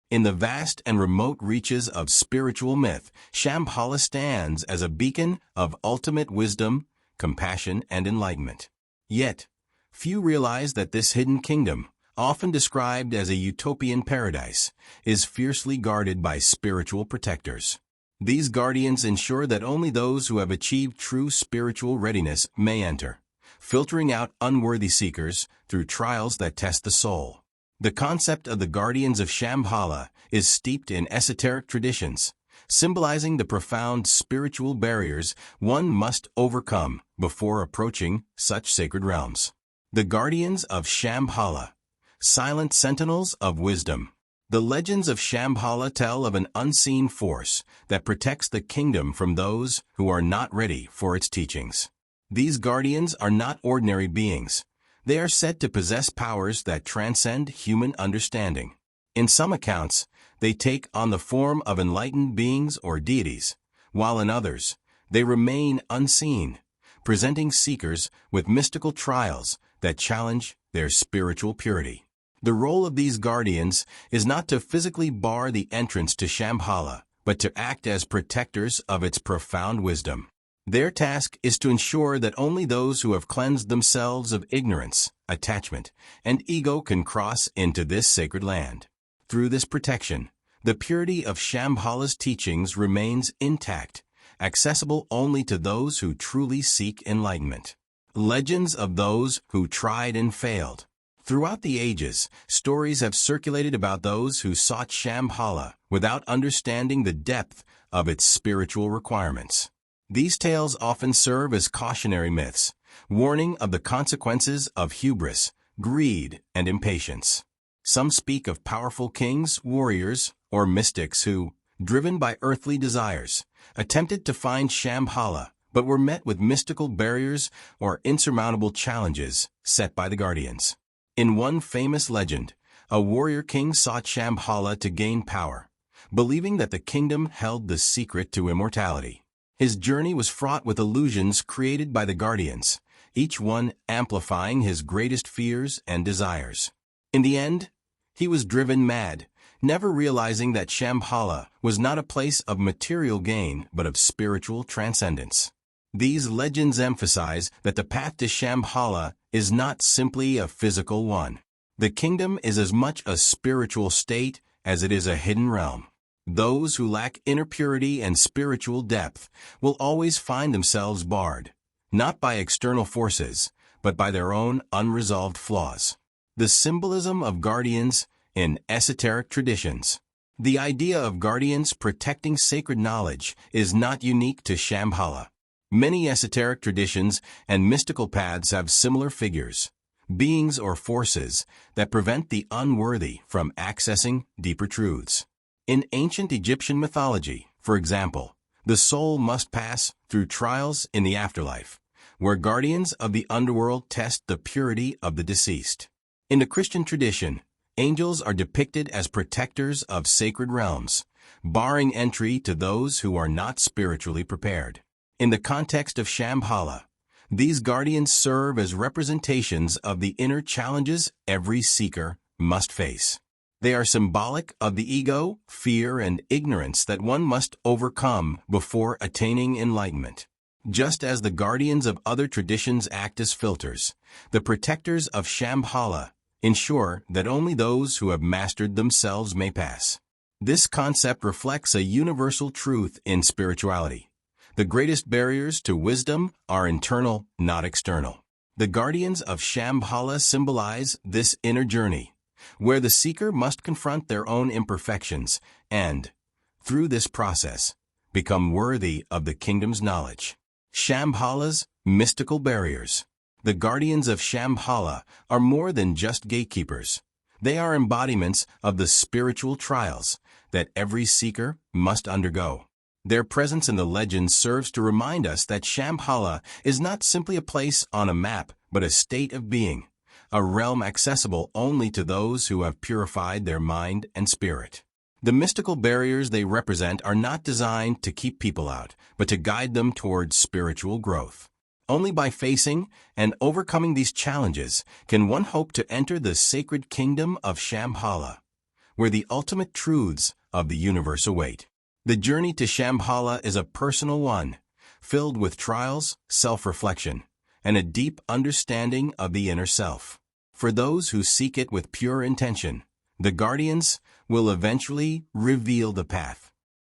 In the vast and remote reaches of spiritual myth, Shambhala stands as a beacon of ultimate wisdom, compassion, and enlightenment. Yet, few realize that this hidden kingdom, often described as a utopian paradise, is fiercely guarded by spiritual protectors. These guardians ensure that only those who have achieved true spiritual readiness may enter, filtering out unworthy seekers through trials that test the soul. The concept of the guardians of Shambhala is steeped in esoteric traditions, symbolizing the profound spiritual barriers one must overcome before approaching such sacred realms. The guardians of Shambhala, silent sentinels of wisdom. The legends of Shambhala tell of an unseen force that protects the kingdom from those who are not ready for its teachings. These guardians are not ordinary beings. They are said to possess powers that transcend human understanding. In some accounts, they take on the form of enlightened beings or deities, while in others, they remain unseen, presenting seekers with mystical trials that challenge their spiritual purity. The role of these guardians is not to physically bar the entrance to Shambhala, but to act as protectors of its profound wisdom. Their task is to ensure that only those who have cleansed themselves of ignorance, attachment, and ego can cross into this sacred land. Through this protection, the purity of Shambhala's teachings remains intact, accessible only to those who truly seek enlightenment. Legends of those who tried and failed. Throughout the ages, stories have circulated about those who sought Shambhala without understanding the depth of its spiritual requirements. These tales often serve as cautionary myths, warning of the consequences of hubris, greed, and impatience. Some speak of powerful kings, warriors, or mystics who, driven by earthly desires, attempted to find Shambhala, but were met with mystical barriers or insurmountable challenges set by the guardians. In one famous legend, a warrior king sought Shambhala to gain power, believing that the kingdom held the secret to immortality. His journey was fraught with illusions created by the guardians, each one amplifying his greatest fears and desires. In the end, he was driven mad, never realizing that Shambhala was not a place of material gain but of spiritual transcendence. These legends emphasize that the path to Shambhala is not simply a physical one. The kingdom is as much a spiritual state as it is a hidden realm. Those who lack inner purity and spiritual depth will always find themselves barred, not by external forces, but by their own unresolved flaws. The symbolism of guardians in esoteric traditions. The idea of guardians protecting sacred knowledge is not unique to Shambhala. Many esoteric traditions and mystical paths have similar figures, beings or forces that prevent the unworthy from accessing deeper truths. In ancient Egyptian mythology, for example, the soul must pass through trials in the afterlife, where guardians of the underworld test the purity of the deceased. In the Christian tradition, angels are depicted as protectors of sacred realms, barring entry to those who are not spiritually prepared. In the context of Shambhala, these guardians serve as representations of the inner challenges every seeker must face. They are symbolic of the ego, fear, and ignorance that one must overcome before attaining enlightenment. Just as the guardians of other traditions act as filters, the protectors of Shambhala ensure that only those who have mastered themselves may pass. This concept reflects a universal truth in spirituality. The greatest barriers to wisdom are internal, not external. The guardians of Shambhala symbolize this inner journey, where the seeker must confront their own imperfections and, through this process, become worthy of the kingdom's knowledge. Shambhala's mystical barriers. The guardians of Shambhala are more than just gatekeepers. They are embodiments of the spiritual trials that every seeker must undergo. Their presence in the legends serves to remind us that Shambhala is not simply a place on a map, but a state of being, a realm accessible only to those who have purified their mind and spirit. The mystical barriers they represent are not designed to keep people out, but to guide them towards spiritual growth. Only by facing and overcoming these challenges can one hope to enter the sacred kingdom of Shambhala, where the ultimate truths of the universe await. The journey to Shambhala is a personal one, filled with trials, self-reflection, and a deep understanding of the inner self. For those who seek it with pure intention, the guardians will eventually reveal the path.